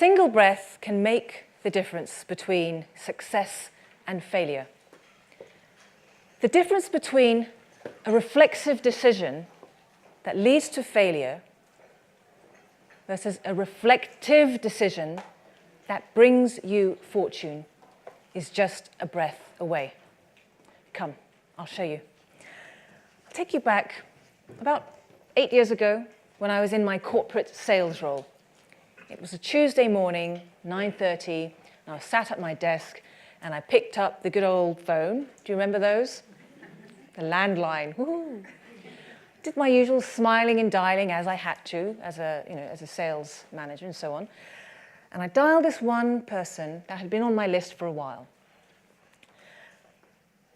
single breath can make the difference between success and failure. The difference between a reflexive decision that leads to failure versus a reflective decision that brings you fortune is just a breath away. Come, I'll show you. I'll take you back about 8 years ago when I was in my corporate sales role. It was a Tuesday morning, 9:30, and I was sat at my desk and I picked up the good old phone. Do you remember those? The landline. Woo-hoo. Did my usual smiling and dialing as I had to, as a sales manager and so on. And I dialed this one person that had been on my list for a while.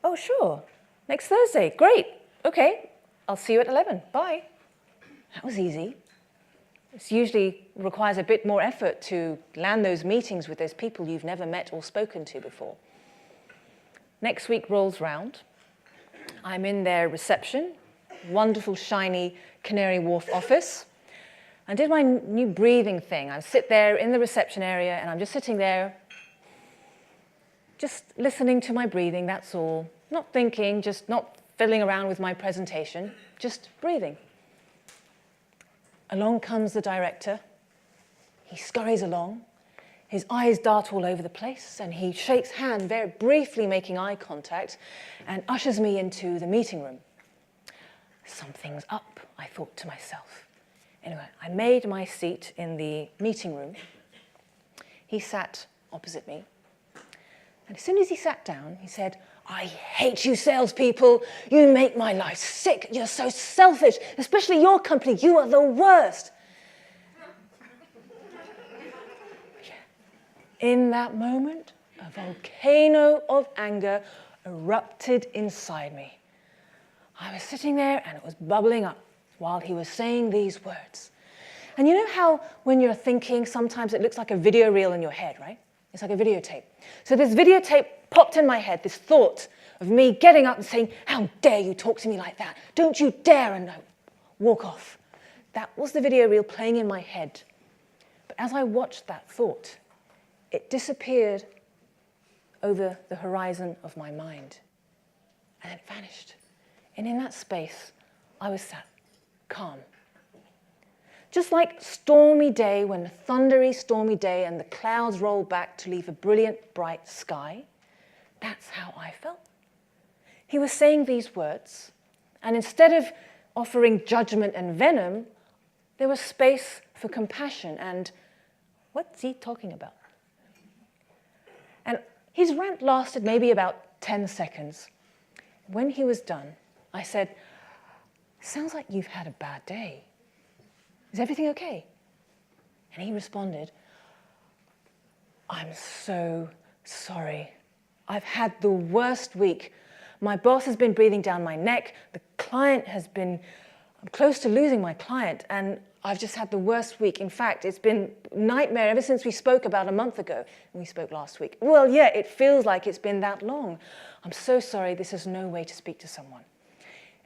Oh, sure. Next Thursday. Great. Okay. I'll see you at 11. Bye. That was easy. It usually requires a bit more effort to land those meetings with those people you've never met or spoken to before. Next week rolls round. I'm in their reception, wonderful, shiny Canary Wharf office. I did my new breathing thing. I sit there in the reception area, and I'm just sitting there, just listening to my breathing, that's all. Not thinking, just not fiddling around with my presentation, just breathing. Along comes the director. He scurries along. His eyes dart all over the place, and he shakes hand, very briefly making eye contact, and ushers me into the meeting room. Something's up, I thought to myself. Anyway, I made my seat in the meeting room. He sat opposite me. And as soon as he sat down, he said, "I hate you salespeople. You make my life sick. You're so selfish, especially your company. You are the worst." In that moment, a volcano of anger erupted inside me. I was sitting there and it was bubbling up while he was saying these words. And you know how when you're thinking, sometimes it looks like a video reel in your head, right? It's like a videotape. So this videotape popped in my head, this thought of me getting up and saying, "How dare you talk to me like that? Don't you dare," and walk off. That was the video reel playing in my head. But as I watched that thought, it disappeared over the horizon of my mind. And it vanished. And in that space, I was sat calm. Just like stormy day, when a thundery, stormy day and the clouds roll back to leave a brilliant, bright sky, that's how I felt. He was saying these words, and instead of offering judgment and venom, there was space for compassion and, what's he talking about? And his rant lasted maybe about 10 seconds. When he was done, I said, "Sounds like you've had a bad day. Is everything okay?" And he responded, "I'm so sorry. I've had the worst week. My boss has been breathing down my neck. I'm close to losing my client, and I've just had the worst week. In fact, it's been a nightmare ever since we spoke about a month ago. And we spoke last week. Well, yeah, it feels like it's been that long. I'm so sorry. This is no way to speak to someone."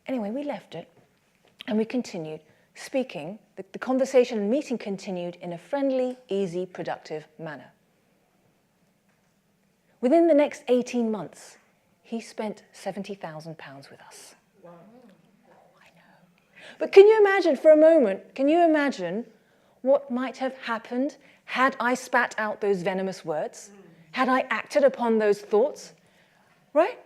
Anyway, we left it, and we continued speaking. The conversation and meeting continued in a friendly, easy, productive manner. Within the next 18 months, he spent £70,000 with us. Wow. Oh, I know. But can you imagine for a moment, can you imagine what might have happened had I spat out those venomous words? Had I acted upon those thoughts? Right?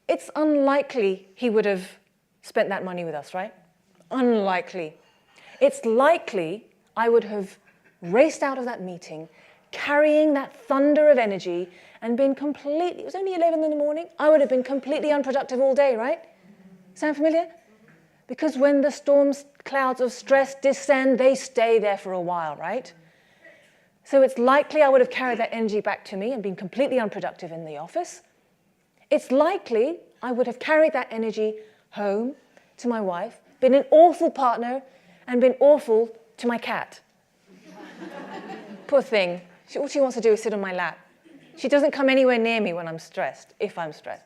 It's unlikely he would have spent that money with us, right? Unlikely. It's likely I would have raced out of that meeting, carrying that thunder of energy, and been completely, it was only 11 in the morning, I would have been completely unproductive all day, right? Sound familiar? Because when the storms, clouds of stress descend, they stay there for a while, right? So it's likely I would have carried that energy back to me and been completely unproductive in the office. It's likely I would have carried that energy home to my wife, been an awful partner, and been awful to my cat. Poor thing. All she wants to do is sit on my lap. She doesn't come anywhere near me when I'm stressed, if I'm stressed.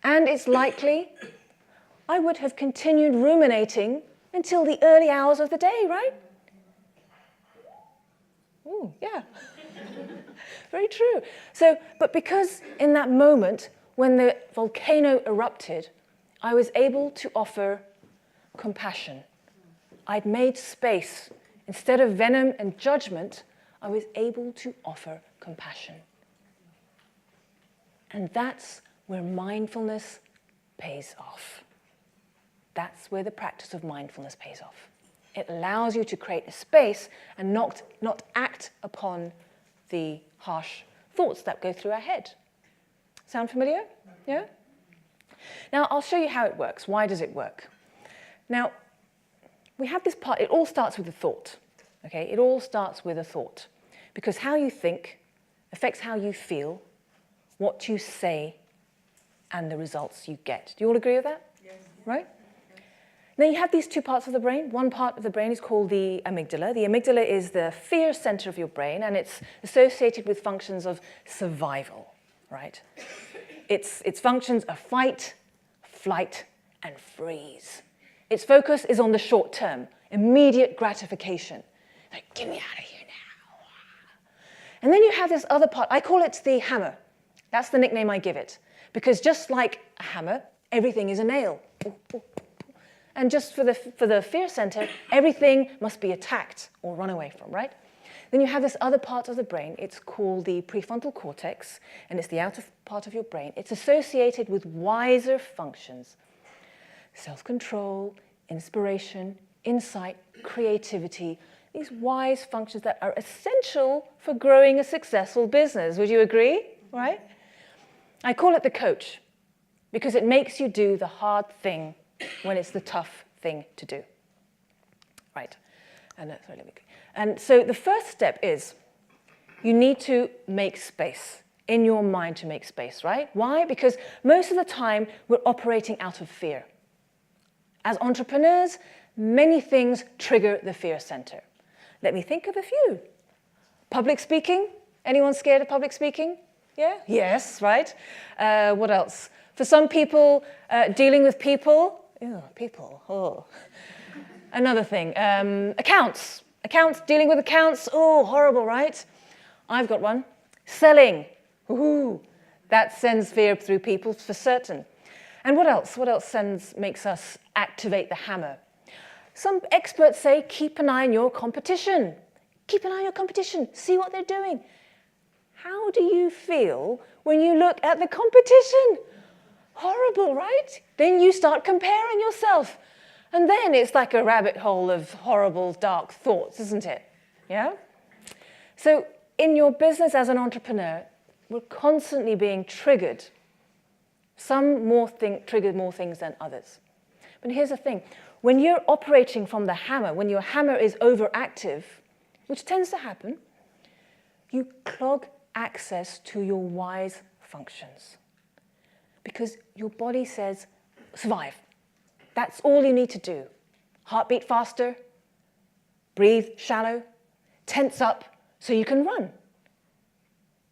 And it's likely I would have continued ruminating until the early hours of the day, right? Ooh, yeah. Very true. So, but because in that moment, when the volcano erupted, I was able to offer compassion. I'd made space. Instead of venom and judgment, I was able to offer compassion. And that's where mindfulness pays off. That's where the practice of mindfulness pays off. It allows you to create a space and not act upon the harsh thoughts that go through our head. Sound familiar? Yeah? Now, I'll show you how it works. Why does it work? Now, we have this part, it all starts with a thought. Okay? It all starts with a thought. Because how you think affects how you feel, what you say, and the results you get. Do you all agree with that? Yes. Right? Now you have these two parts of the brain. One part of the brain is called the amygdala. The amygdala is the fear center of your brain, and it's associated with functions of survival, right? Its functions are fight, flight, and freeze. Its focus is on the short term, immediate gratification. Like, get me out of here now. And then you have this other part. I call it the hammer. That's the nickname I give it. Because just like a hammer, everything is a nail. And just for the fear center, everything must be attacked or run away from, right? Then you have this other part of the brain. It's called the prefrontal cortex, and it's the outer part of your brain. It's associated with wiser functions: self-control, inspiration, insight, creativity. These wise functions that are essential for growing a successful business. Would you agree? Right? I call it the coach because it makes you do the hard thing when it's the tough thing to do. Right. And so the first step is you need to make space in your mind to make space, right? Why? Because most of the time we're operating out of fear. As entrepreneurs, many things trigger the fear center. Let me think of a few. Public speaking. Anyone scared of public speaking? Yeah? Yes, right? What else? For some people, dealing with people. Ew, people. Oh. Another thing. Accounts. Accounts, dealing with accounts. Oh, horrible, right? I've got one. Selling. Ooh, that sends fear through people for certain. And what else? What else makes us activate the hammer? Some experts say keep an eye on your competition. Keep an eye on your competition. See what they're doing. How do you feel when you look at the competition? Horrible, right? Then you start comparing yourself. And then it's like a rabbit hole of horrible, dark thoughts, isn't it? Yeah? So in your business as an entrepreneur, we're constantly being triggered. Some trigger more things than others. But here's the thing. When you're operating from the hammer, when your hammer is overactive, which tends to happen, you clog access to your wise functions. Because your body says, survive. That's all you need to do. Heartbeat faster, breathe shallow, tense up so you can run.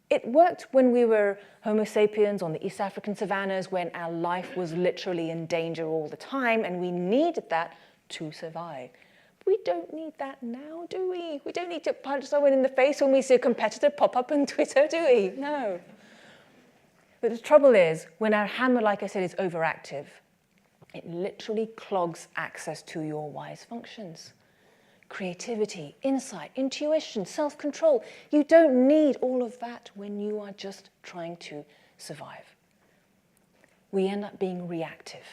It worked when we were Homo sapiens on the East African savannas, when our life was literally in danger all the time, and we needed that to survive. We don't need that now, do we? We don't need to punch someone in the face when we see a competitor pop up on Twitter, do we? No. But the trouble is, when our hammer, like I said, is overactive, it literally clogs access to your wise functions. Creativity, insight, intuition, self-control. You don't need all of that when you are just trying to survive. We end up being reactive,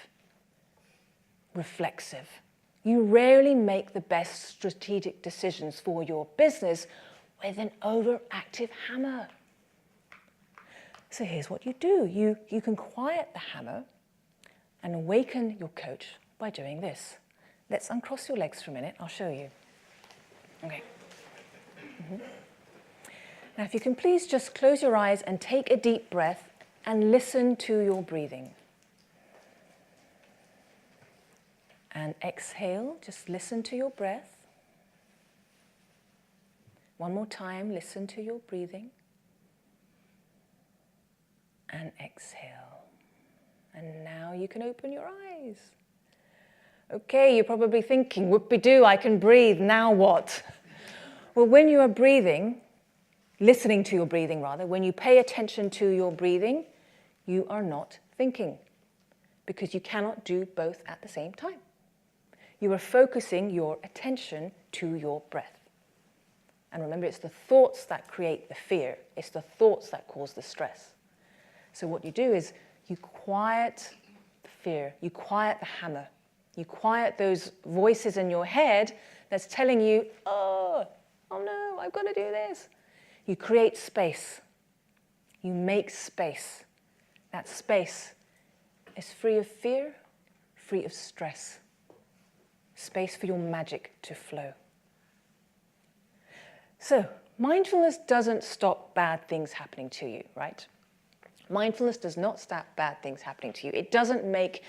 reflexive. You rarely make the best strategic decisions for your business with an overactive hammer. So here's what you do. You can quiet the hammer and awaken your coach by doing this. Let's uncross your legs for a minute. I'll show you. Okay. Now, if you can please just close your eyes and take a deep breath and listen to your breathing. And exhale, just listen to your breath. One more time, listen to your breathing. And exhale. And now you can open your eyes. Okay, you're probably thinking, whoopie-doo, I can breathe, now what? Well, when you are breathing, listening to your breathing rather, when you pay attention to your breathing, you are not thinking, because you cannot do both at the same time. You are focusing your attention to your breath. And remember, it's the thoughts that create the fear. It's the thoughts that cause the stress. So what you do is you quiet the fear, you quiet the hammer, you quiet those voices in your head that's telling you, oh no, I've got to do this. You create space. You make space. That space is free of fear, free of stress. Space for your magic to flow. So, mindfulness doesn't stop bad things happening to you, right? Mindfulness does not stop bad things happening to you. It doesn't make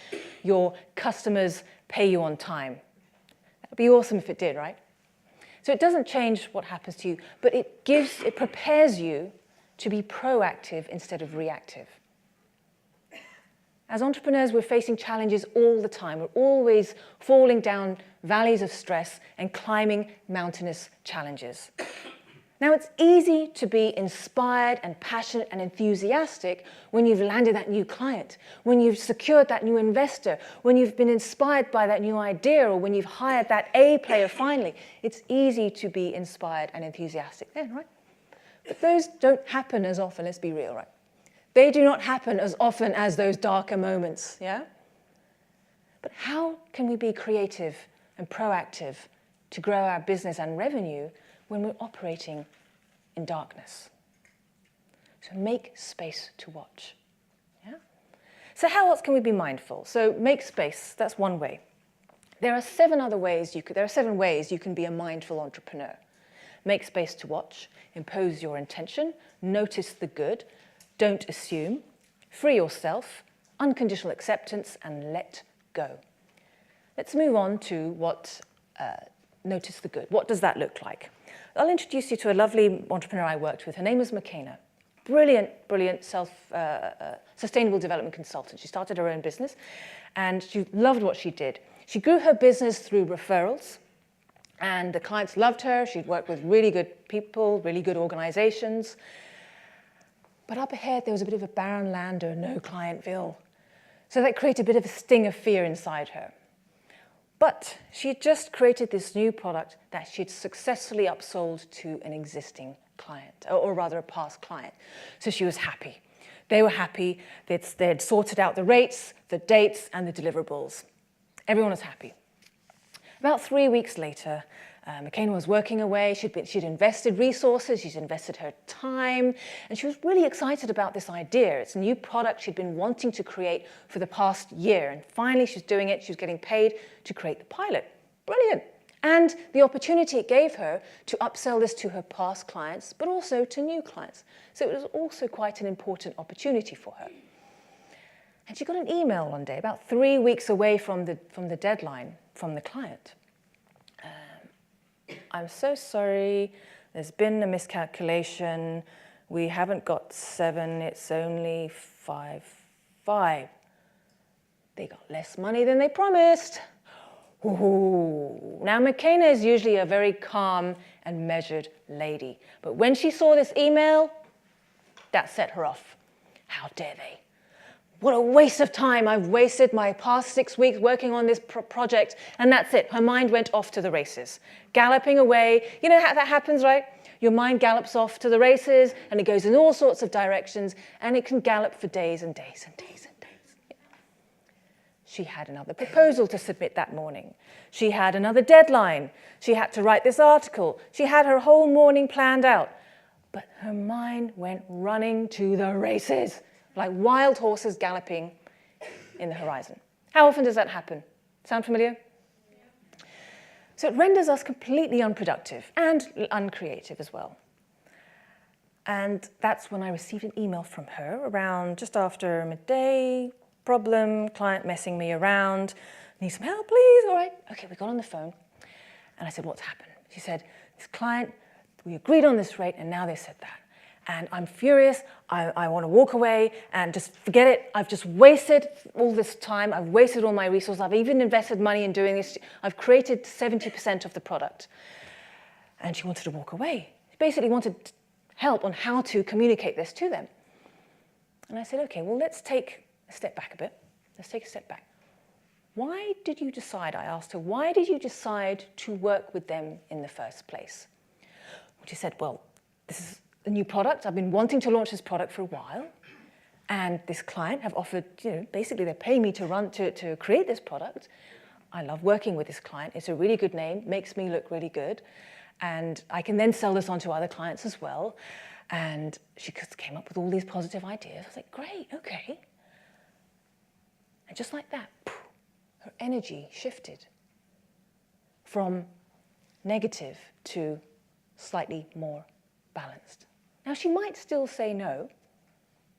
your customers pay you on time. That would be awesome if it did, right? So it doesn't change what happens to you, but it prepares you to be proactive instead of reactive. As entrepreneurs, we're facing challenges all the time. We're always falling down valleys of stress and climbing mountainous challenges. Now, it's easy to be inspired and passionate and enthusiastic when you've landed that new client, when you've secured that new investor, when you've been inspired by that new idea, or when you've hired that A player finally. It's easy to be inspired and enthusiastic then, right? But those don't happen as often, let's be real, right? They do not happen as often as those darker moments, yeah? But how can we be creative and proactive to grow our business and revenue when we're operating in darkness? So make space to watch, yeah? So how else can we be mindful? So make space, that's one way. There are seven ways you can be a mindful entrepreneur. Make space to watch, impose your intention, notice the good, don't assume, free yourself, unconditional acceptance, and let go. Let's move on to what notice the good. What does that look like? I'll introduce you to a lovely entrepreneur I worked with. Her name is McKenna. Brilliant sustainable development consultant. She started her own business, and she loved what she did. She grew her business through referrals, and the clients loved her. She'd worked with really good people, really good organizations. But up ahead, there was a bit of a barren land or no clientville. So that created a bit of a sting of fear inside her. But she had just created this new product that she'd successfully upsold to an existing client, or rather a past client. So she was happy. They were happy. They'd sorted out the rates, the dates, and the deliverables. Everyone was happy. About 3 weeks later, McKenna was working away. She'd invested resources, she'd invested her time, and she was really excited about this idea. It's a new product she'd been wanting to create for the past year, and finally she's doing it. She was getting paid to create the pilot. Brilliant. And the opportunity it gave her to upsell this to her past clients, but also to new clients. So it was also quite an important opportunity for her. And she got an email one day, about 3 weeks away from the deadline, from the client. I'm so sorry, there's been a miscalculation. We haven't got 7, it's only 5. They got less money than they promised. Ooh. Now, McKenna is usually a very calm and measured lady. But when she saw this email, that set her off. How dare they? What a waste of time. I've wasted my past 6 weeks working on this project, and that's it. Her mind went off to the races, galloping away. You know how that happens, right? Your mind gallops off to the races, and it goes in all sorts of directions, and it can gallop for days and days and days and days. Yeah. She had another proposal to submit that morning. She had another deadline. She had to write this article. She had her whole morning planned out. But her mind went running to the races, like wild horses galloping in the horizon. How often does that happen? Sound familiar? Yeah. So it renders us completely unproductive and uncreative as well. And that's when I received an email from her around just after midday. Problem, client messing me around. Need some help, please? All right. Okay, we got on the phone. And I said, what's happened? She said, this client, we agreed on this rate, and now they said that. And I'm furious, I want to walk away and just forget it. I've just wasted all this time. I've wasted all my resources. I've even invested money in doing this. I've created 70% of the product. And she wanted to walk away. She basically wanted help on how to communicate this to them. And I said, okay, well, let's take a step back a bit. Let's take a step back. Why did you decide, I asked her, why did you decide to work with them in the first place? She said, well, this is a new product. I've been wanting to launch this product for a while. And this client have offered, basically they're paying me to create this product. I love working with this client. It's a really good name, makes me look really good. And I can then sell this on to other clients as well. And she came up with all these positive ideas. I was like, great, okay. And just like that, her energy shifted from negative to slightly more balanced. Now, she might still say no.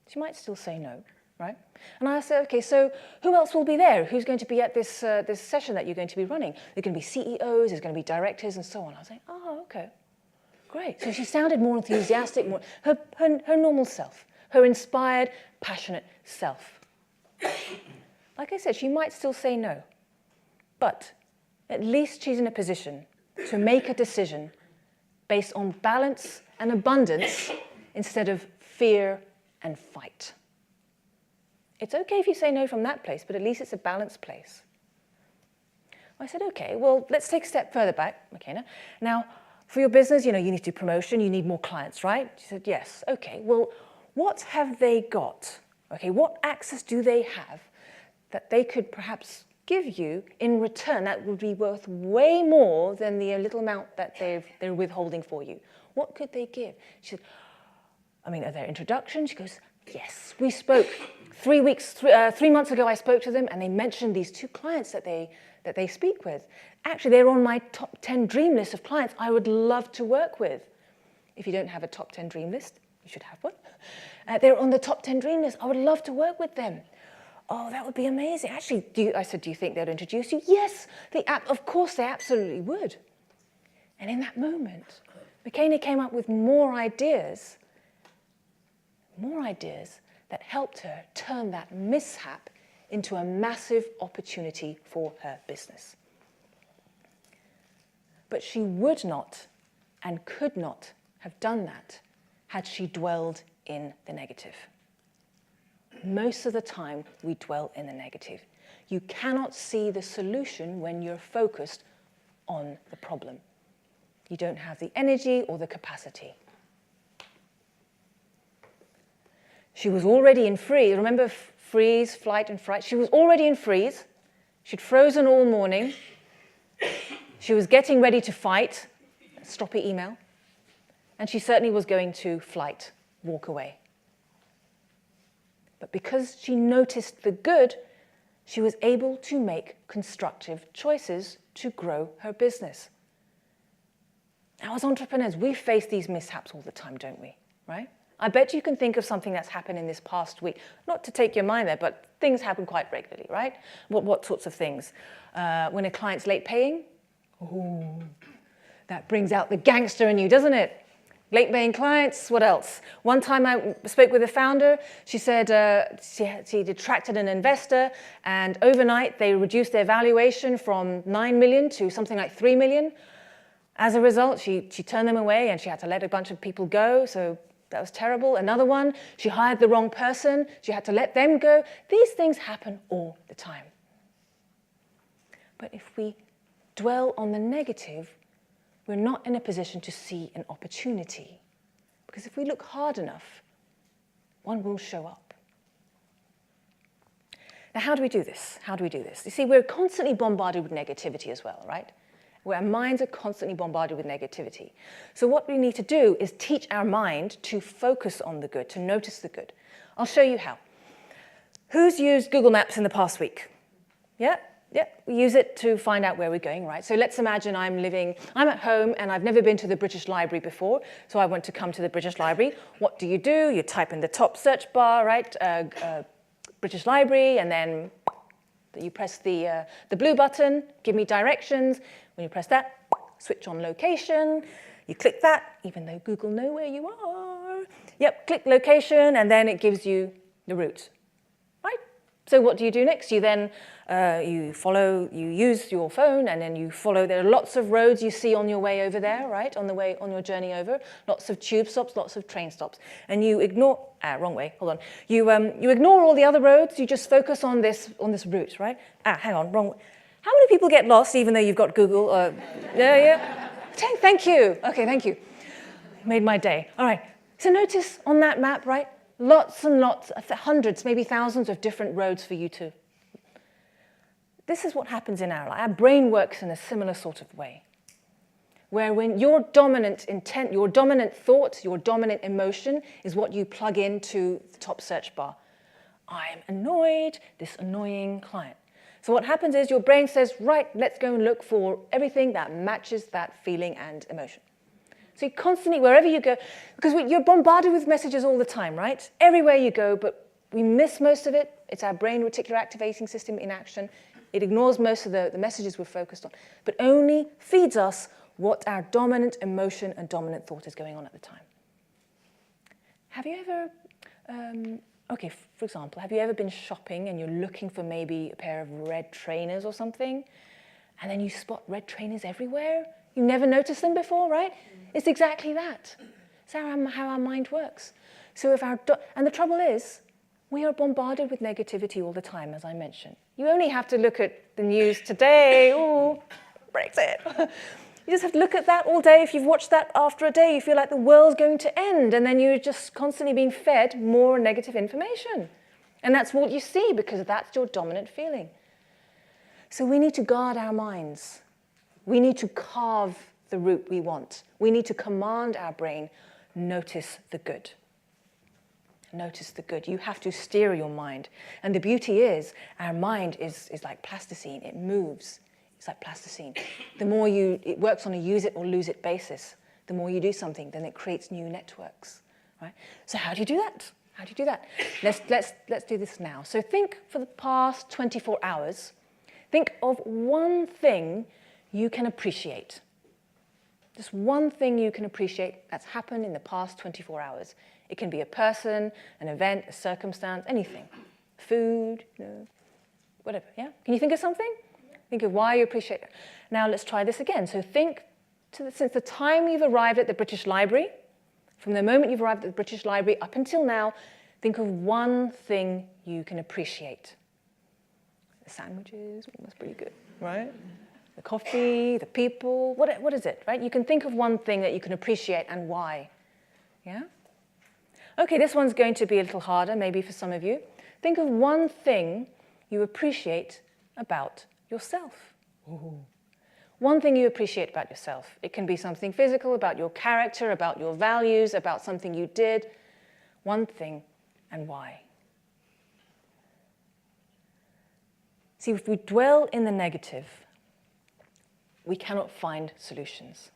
She might still say no, right? And I said, okay, so who else will be there? Who's going to be at this session that you're going to be running? There are going to be CEOs, there's going to be directors, and so on. I was like, oh, okay, great. So she sounded more enthusiastic, more her normal self, her inspired, passionate self. Like I said, she might still say no, but at least she's in a position to make a decision based on balance and abundance instead of fear and fight. It's okay if you say no from that place, but at least it's a balanced place. I said, okay, well, let's take a step further back, McKenna. Now, for your business, you need to do promotion, you need more clients, right? She said, yes. Okay, well, what have they got? Okay, what access do they have that they could perhaps give you in return that would be worth way more than the little amount that they're withholding for you? What could they give? She said, are there introductions? She goes, yes, we spoke 3 months ago. I spoke to them and they mentioned these 2 clients that they speak with. Actually, they're on my top 10 dream list of clients I would love to work with. If you don't have a top 10 dream list, you should have one. They're on the top 10 dream list. I would love to work with them. Oh, that would be amazing. Actually, I said, do you think they'd introduce you? Yes, of course they absolutely would. And in that moment, McKenna came up with more ideas that helped her turn that mishap into a massive opportunity for her business. But she would not and could not have done that had she dwelled in the negative. Most of the time, we dwell in the negative. You cannot see the solution when you're focused on the problem. You don't have the energy or the capacity. She was already in freeze. Remember freeze, flight, and fright? She was already in freeze. She'd frozen all morning. She was getting ready to fight, stroppy email. And she certainly was going to flight, walk away. But because she noticed the good, she was able to make constructive choices to grow her business. Now, as entrepreneurs, we face these mishaps all the time, don't we? Right? I bet you can think of something that's happened in this past week. Not to take your mind there, but things happen quite regularly, right? What sorts of things? When a client's late paying, ooh, that brings out the gangster in you, doesn't it? Late paying clients, what else? One time I spoke with a founder. She said she attracted an investor, and overnight they reduced their valuation from 9 million to something like 3 million. As a result, she turned them away and she had to let a bunch of people go, so that was terrible. Another one, she hired the wrong person. She had to let them go. These things happen all the time. But if we dwell on the negative, we're not in a position to see an opportunity. Because if we look hard enough, one will show up. Now, how do we do this? You see, we're constantly bombarded with negativity as well, right? Where our minds are constantly bombarded with negativity. So what we need to do is teach our mind to focus on the good, to notice the good. I'll show you how. Who's used Google Maps in the past week? Yeah, we use it to find out where we're going, right? So let's imagine I'm at home and I've never been to the British Library before, so I want to come to the British Library. What do? You type in the top search bar, right? British Library, and then you press the blue button, give me directions. When you press that, switch on location. You click that, even though Google know where you are. Yep, click location, and then it gives you the route, right? So what do you do next? You then you use your phone, and then you follow. There are lots of roads you see on your way over there, right? On your journey over, lots of tube stops, lots of train stops, and you ignore. Wrong way. Hold on. You ignore all the other roads. You just focus on this route, right? Hang on, wrong way. How many people get lost even though you've got Google? Yeah. Thank you. Okay, thank you. Made my day. All right. So notice on that map, right? Lots and lots, hundreds, maybe thousands of different roads for you to. This is what happens in our life. Our brain works in a similar sort of way, where when your dominant intent, your dominant thought, your dominant emotion is what you plug into the top search bar. I am annoyed, this annoying client. So what happens is your brain says, right, let's go and look for everything that matches that feeling and emotion. So you constantly, wherever you go, because you're bombarded with messages all the time, right? Everywhere you go, but we miss most of it. It's our brain reticular activating system in action. It ignores most of the messages we're focused on, but only feeds us what our dominant emotion and dominant thought is going on at the time. Have you ever, for example, have you ever been shopping and you're looking for maybe a pair of red trainers or something, and then you spot red trainers everywhere? You never noticed them before, right? It's exactly that. It's how our mind works. So and the trouble is, we are bombarded with negativity all the time, as I mentioned. You only have to look at the news today. Ooh, Brexit. You just have to look at that all day. If you've watched that after a day, you feel like the world's going to end, and then you're just constantly being fed more negative information. And that's what you see, because that's your dominant feeling. So we need to guard our minds. We need to carve the route we want. We need to command our brain, notice the good. Notice the good. You have to steer your mind. And the beauty is, our mind is like plasticine. It moves. It's like plasticine. The more it works on a use it or lose it basis. The more you do something, then it creates new networks, right? So how do you do that? How do you do that? Let's do this now. So think for the past 24 hours, think of one thing you can appreciate. Just one thing you can appreciate that's happened in the past 24 hours. It can be a person, an event, a circumstance, anything. Food, whatever, yeah? Can you think of something? Think of why you appreciate it. Now let's try this again. So think, since the time you've arrived at the British Library, from the moment you've arrived at the British Library up until now, think of one thing you can appreciate. The sandwiches, that's pretty good, right? The coffee, the people, what is it, right? You can think of one thing that you can appreciate and why, yeah? Okay, this one's going to be a little harder, maybe for some of you. Think of one thing you appreciate about yourself. Ooh. One thing you appreciate about yourself. It can be something physical, about your character, about your values, about something you did. One thing and why. See, if we dwell in the negative, we cannot find solutions,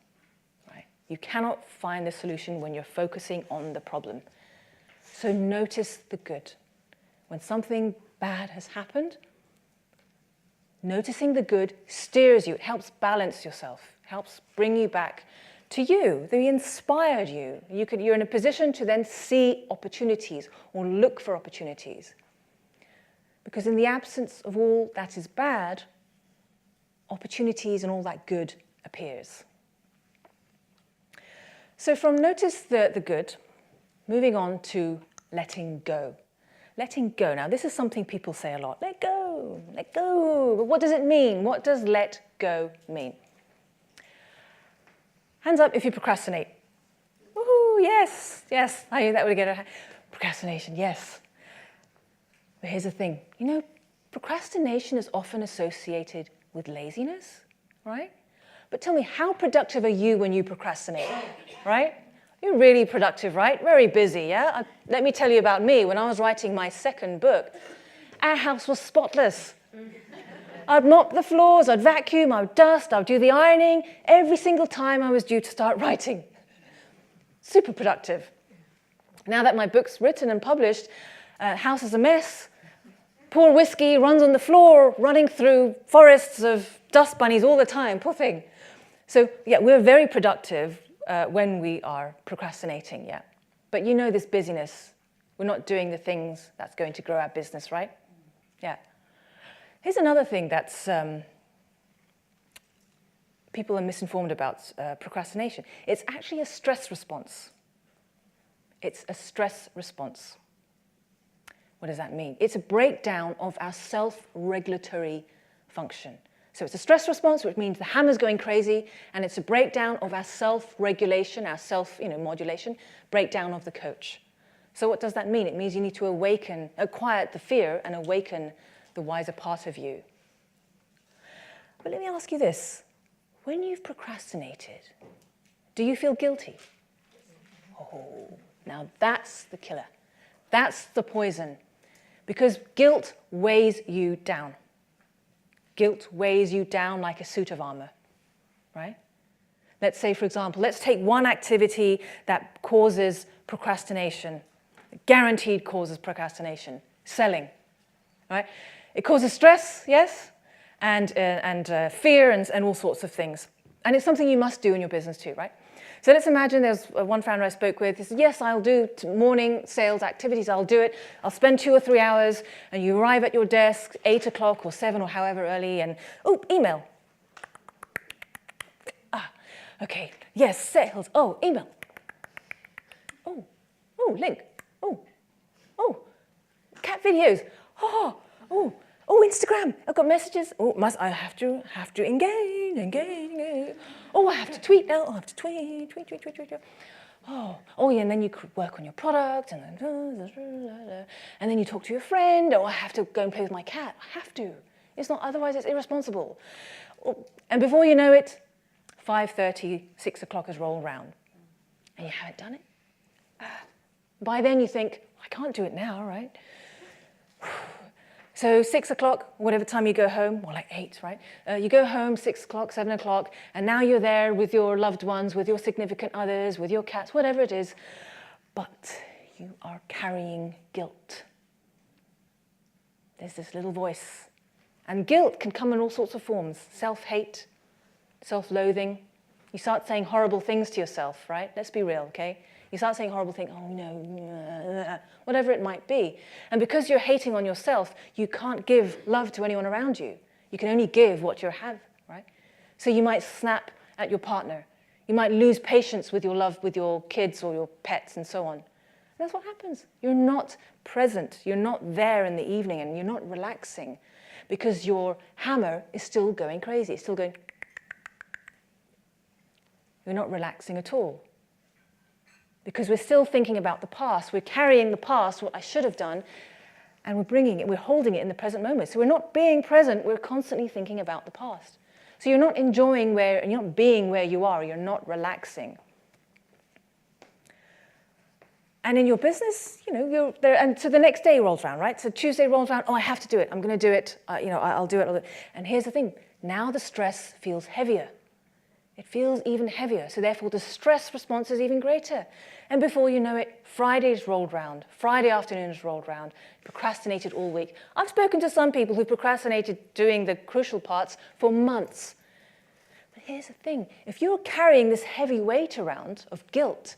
right? You cannot find the solution when you're focusing on the problem. So notice the good. When something bad has happened, noticing the good steers you. It helps balance yourself, helps bring you back to you. They inspired you. You're in a position to then see opportunities or look for opportunities. Because in the absence of all that is bad, opportunities and all that good appears. So from notice the good, moving on to letting go. Letting go. Now, this is something people say a lot. Let go, let go. But what does it mean? What does let go mean? Hands up if you procrastinate. Woohoo, yes, yes. I knew that would get a procrastination, yes. But here's the thing. Procrastination is often associated with laziness, right? But tell me, how productive are you when you procrastinate, right? You're really productive, right? Very busy, yeah? Let me tell you about me. When I was writing my second book, our house was spotless. I'd mop the floors, I'd vacuum, I'd dust, I'd do the ironing every single time I was due to start writing. Super productive. Now that my book's written and published, house is a mess. Poor Whiskey runs on the floor, running through forests of dust bunnies all the time, poor thing. So yeah, we're very productive when we are procrastinating, yeah. But this busyness, we're not doing the things that's going to grow our business, right? Yeah. Here's another thing that's people are misinformed about procrastination. It's actually a stress response. It's a stress response. What does that mean? It's a breakdown of our self-regulatory function. So it's a stress response, which means the hammer's going crazy, and it's a breakdown of our self-regulation, our self-modulation, breakdown of the coach. So what does that mean? It means you need to quiet the fear and awaken the wiser part of you. But let me ask you this. When you've procrastinated, do you feel guilty? Oh, now that's the killer. That's the poison. Because guilt weighs you down. Guilt weighs you down like a suit of armor, right? Let's say, for example, let's take one activity that causes procrastination, guaranteed causes procrastination, selling, right? It causes stress, yes, and fear and all sorts of things. And it's something you must do in your business too, right? So let's imagine there's one founder I spoke with. He said, yes, I'll do morning sales activities. I'll do it. I'll spend 2 or 3 hours. And you arrive at your desk, 8 o'clock or 7 or however early. And, oh, email. Okay. Yes, sales. Oh, email. Oh, link. Oh, cat videos. Oh, Instagram. I've got messages. Oh, I have to engage. Oh, I have to tweet now. I have to tweet. Oh, yeah, and then you could work on your product, and then you talk to your friend. Oh, I have to go and play with my cat. I have to. It's not, otherwise it's irresponsible. Oh, and before you know it, 5:30, 6 o'clock has rolled around, and you haven't done it. By then you think, I can't do it now, right? So 6 o'clock, whatever time you go home, or like 8, right? You go home 6 o'clock, 7 o'clock, and now you're there with your loved ones, with your significant others, with your cats, whatever it is, but you are carrying guilt. There's this little voice. And guilt can come in all sorts of forms. Self-hate, self-loathing. You start saying horrible things to yourself, right? Let's be real, okay? You start saying horrible things, oh no, whatever it might be. And because you're hating on yourself, you can't give love to anyone around you. You can only give what you have, right? So you might snap at your partner. You might lose patience with your love with your kids or your pets and so on. And that's what happens. You're not present. You're not there in the evening, and you're not relaxing because your hammer is still going crazy. It's still going. You're not relaxing at all. Because we're still thinking about the past. We're carrying the past, what I should have done, and we're holding it in the present moment. So we're not being present, we're constantly thinking about the past. So you're not enjoying and you're not being where you are, you're not relaxing. And in your business, you're there, and so the next day rolls around, right? So Tuesday rolls around, oh, I have to do it, I'm gonna do it, I'll do it. And here's the thing, now the stress feels heavier. It feels even heavier, so therefore the stress response is even greater. And before you know it, Friday's rolled round, Friday afternoon's rolled round, procrastinated all week. I've spoken to some people who procrastinated doing the crucial parts for months. But here's the thing, if you're carrying this heavy weight around of guilt,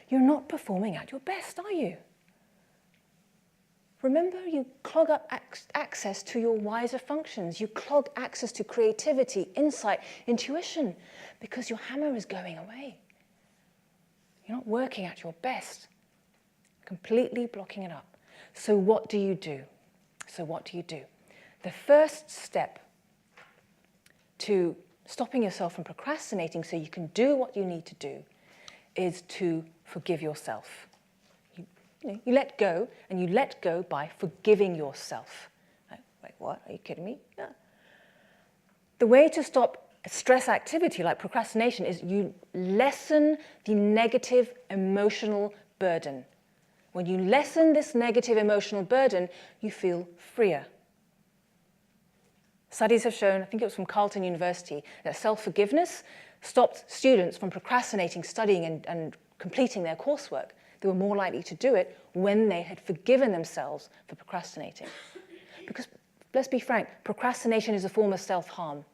you're not performing at your best, are you? Remember, you clog up access to your wiser functions. You clog access to creativity, insight, intuition, because your hammer is going away. You're not working at your best, completely blocking it up. So what do you do? The first step to stopping yourself from procrastinating so you can do what you need to do is to forgive yourself. You let go, and you let go by forgiving yourself. Like what? Are you kidding me? No. The way to stop stress activity like procrastination is you lessen the negative emotional burden. When you lessen this negative emotional burden, you feel freer. Studies have shown, I think it was from Carleton University, that self-forgiveness stopped students from procrastinating, studying, and completing their coursework. They were more likely to do it when they had forgiven themselves for procrastinating. Because, let's be frank, procrastination is a form of self-harm.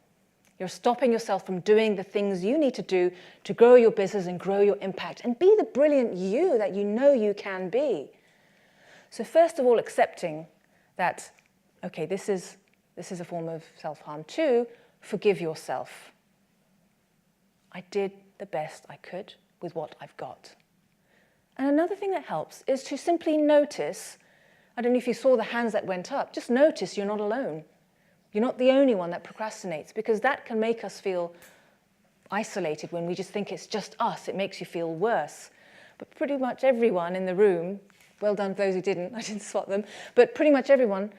You're stopping yourself from doing the things you need to do to grow your business and grow your impact and be the brilliant you that you know you can be. So first of all, accepting that okay, this is a form of self-harm too. Forgive yourself. I did the best I could with what I've got. And another thing that helps is to simply notice, I don't know if you saw the hands that went up, just notice you're not alone. You're not the only one that procrastinates, because that can make us feel isolated when we just think it's just us. It makes you feel worse. But pretty much everyone in the room, well done for those who didn't, I didn't spot them, but pretty much everyone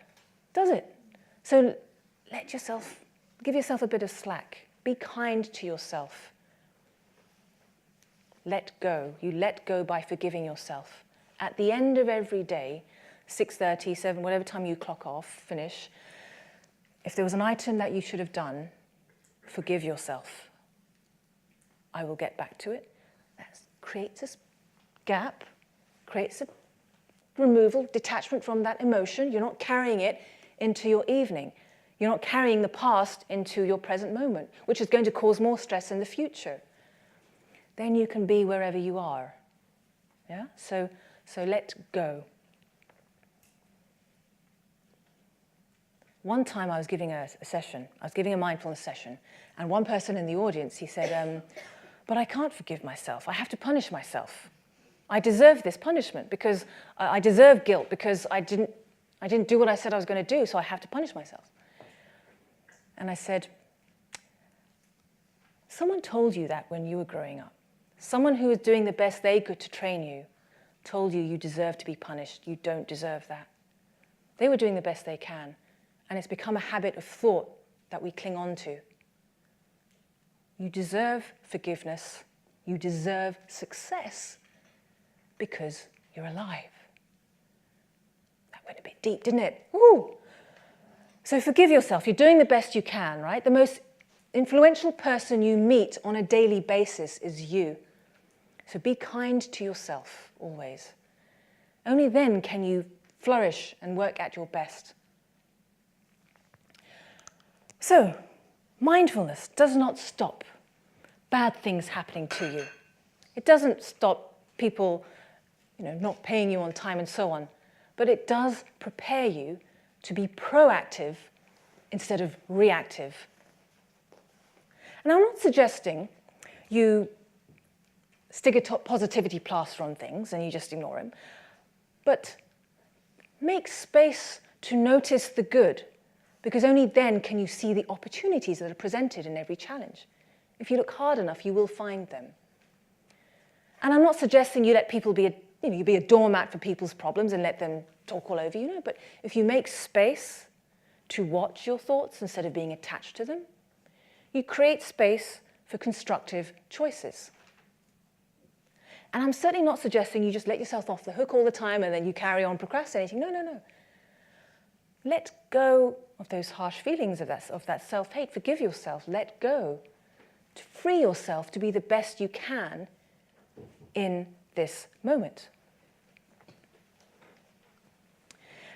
does it. So give yourself a bit of slack. Be kind to yourself. Let go. You let go by forgiving yourself. At the end of every day, 6:30, 7, whatever time you clock off, finish, if there was an item that you should have done, forgive yourself. I will get back to it. That creates a gap, creates a removal, detachment from that emotion. You're not carrying it into your evening. You're not carrying the past into your present moment, which is going to cause more stress in the future. Then you can be wherever you are. Yeah? So let go. One time I was giving a session, I was giving a mindfulness session, and one person in the audience, he said, but I can't forgive myself. I have to punish myself. I deserve this punishment because I deserve guilt because I didn't do what I said I was going to do, so I have to punish myself. And I said, someone told you that when you were growing up. Someone who was doing the best they could to train you told you deserve to be punished. You don't deserve that. They were doing the best they can. And it's become a habit of thought that we cling on to. You deserve forgiveness. You deserve success because you're alive. That went a bit deep, didn't it? Ooh. So forgive yourself. You're doing the best you can, right? The most influential person you meet on a daily basis is you. So be kind to yourself always. Only then can you flourish and work at your best. So, mindfulness does not stop bad things happening to you. It doesn't stop people, not paying you on time and so on. But it does prepare you to be proactive instead of reactive. And I'm not suggesting you stick a positivity plaster on things and you just ignore them, but make space to notice the good, because only then can you see the opportunities that are presented in every challenge. If you look hard enough, you will find them. And I'm not suggesting you let people be a doormat for people's problems and let them talk all over you, but if you make space to watch your thoughts instead of being attached to them, you create space for constructive choices. And I'm certainly not suggesting you just let yourself off the hook all the time and then you carry on procrastinating. No. Let go of those harsh feelings of that self-hate. Forgive yourself. Let go. To free yourself to be the best you can in this moment.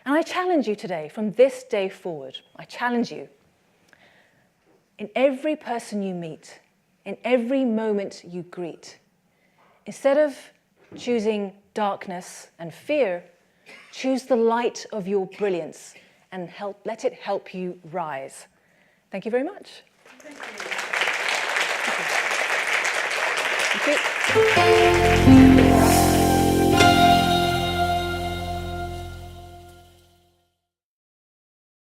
And I challenge you today, from this day forward, I challenge you, in every person you meet, in every moment you greet, instead of choosing darkness and fear, choose the light of your brilliance and let it help you rise. Thank you very much. Thank you. Thank you.